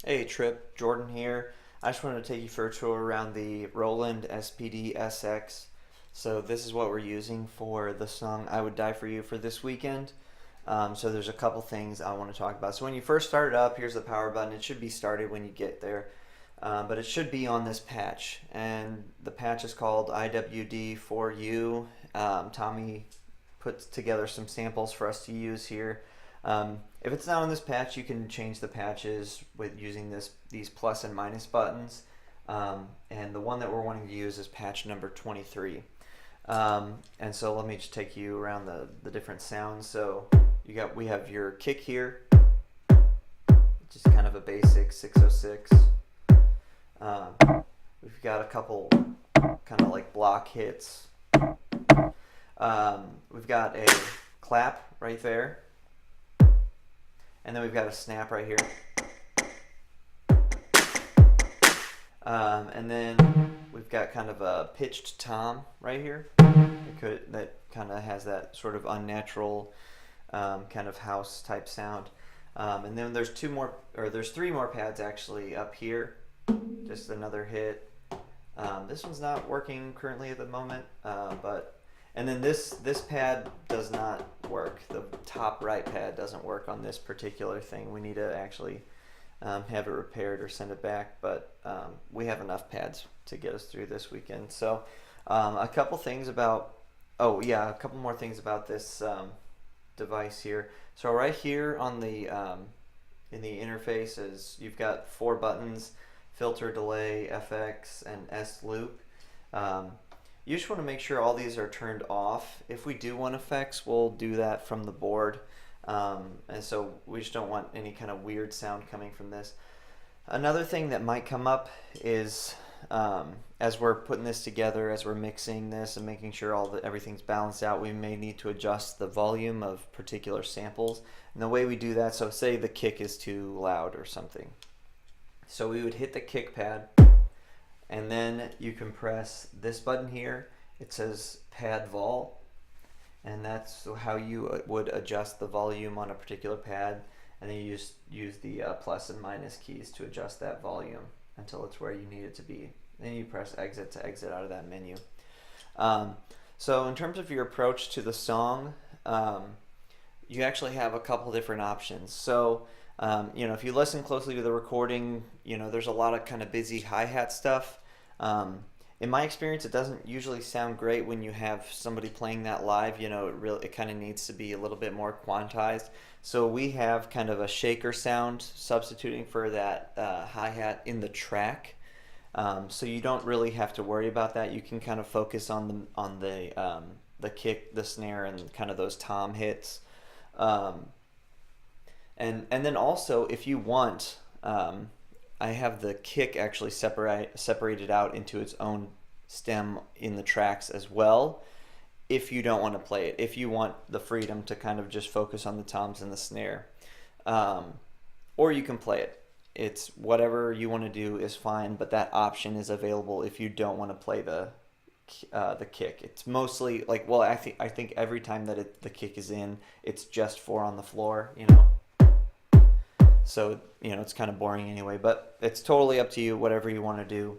Hey Trip, Jordan here. I just wanted to take you for a tour around the Roland SPD SX. So this is what we're using for the song I Would Die For You for this weekend. So there's a couple things I want to talk about. So when you first start it up, here's the power button. It should be started when you get there. But it should be on this patch. And the patch is called IWD for You. Tommy put together some samples for us to use here. If it's not on this patch, you can change the patches with using these plus and minus buttons. And the one that we're wanting to use is patch number 23. And so let me just take you around the different sounds. So we have your kick here, just kind of a basic 606. We've got a couple kind of like block hits. We've got a clap right there. And then we've got a snap right here. And then we've got kind of a pitched tom right here. That kind of has that sort of unnatural kind of house type sound. And then there's three more pads actually up here. Just another hit. This one's not working currently at the moment, and then this pad does not work. The top right pad doesn't work on this particular thing. We need to actually have it repaired or send it back, but we have enough pads to get us through this weekend. So a couple more things about this device here. So right here on the in the interface is you've got 4 buttons: filter, delay, FX, and S loop. You just want to make sure all these are turned off. If we do want effects, we'll do that from the board. And so we just don't want any kind of weird sound coming from this. Another thing that might come up is as we're putting this together, as we're mixing this and making sure everything's balanced out, we may need to adjust the volume of particular samples. And the way we do that, so say the kick is too loud or something. So we would hit the kick pad, and then you can press this button here. It says pad vol, and that's how you would adjust the volume on a particular pad. And then you just use the plus and minus keys to adjust that volume until it's where you need it to be. Then you press exit to exit out of that menu. So in terms of your approach to the song, you actually have a couple different options. So if you listen closely to the recording, there's a lot of kind of busy hi-hat stuff. In my experience, it doesn't usually sound great when you have somebody playing that live. It kind of needs to be a little bit more quantized. So we have kind of a shaker sound substituting for that hi-hat in the track. So you don't really have to worry about that. You can kind of focus on the kick, the snare, and kind of those tom hits. And then also, if you want, I have the kick actually separated out into its own stem in the tracks as well, if you don't want to play it. If you want the freedom to kind of just focus on the toms and the snare. Or you can play it. It's whatever you want to do is fine, but that option is available if you don't want to play the kick. It's mostly like, well, I think every time that the kick is in, it's just 4 on the floor, So, it's kind of boring anyway, but it's totally up to you, whatever you want to do.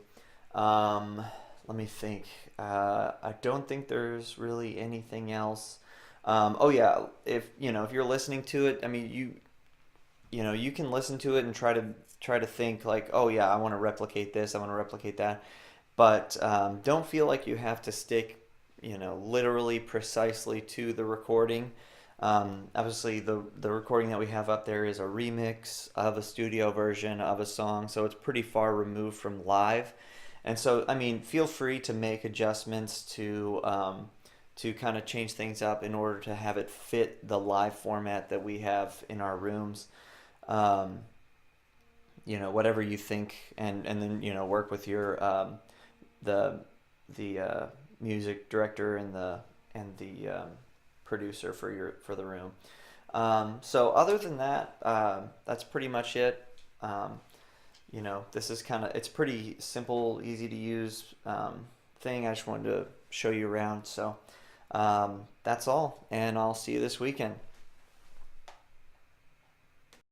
Let me think. I don't think there's really anything else. Oh yeah, if you're listening to it, I mean, you can listen to it and try to think like, oh yeah, I want to replicate this, I want to replicate that. But don't feel like you have to stick, literally precisely to the recording. Obviously, the recording that we have up there is a remix of a studio version of a song, so it's pretty far removed from live. And so, I mean, feel free to make adjustments to kind of change things up in order to have it fit the live format that we have in our rooms. Whatever you think, and then work with your the music director and the producer for the room. So other than that, that's pretty much it. This is it's pretty simple, easy to use thing. I just wanted to show you around. So that's all, and I'll see you this weekend.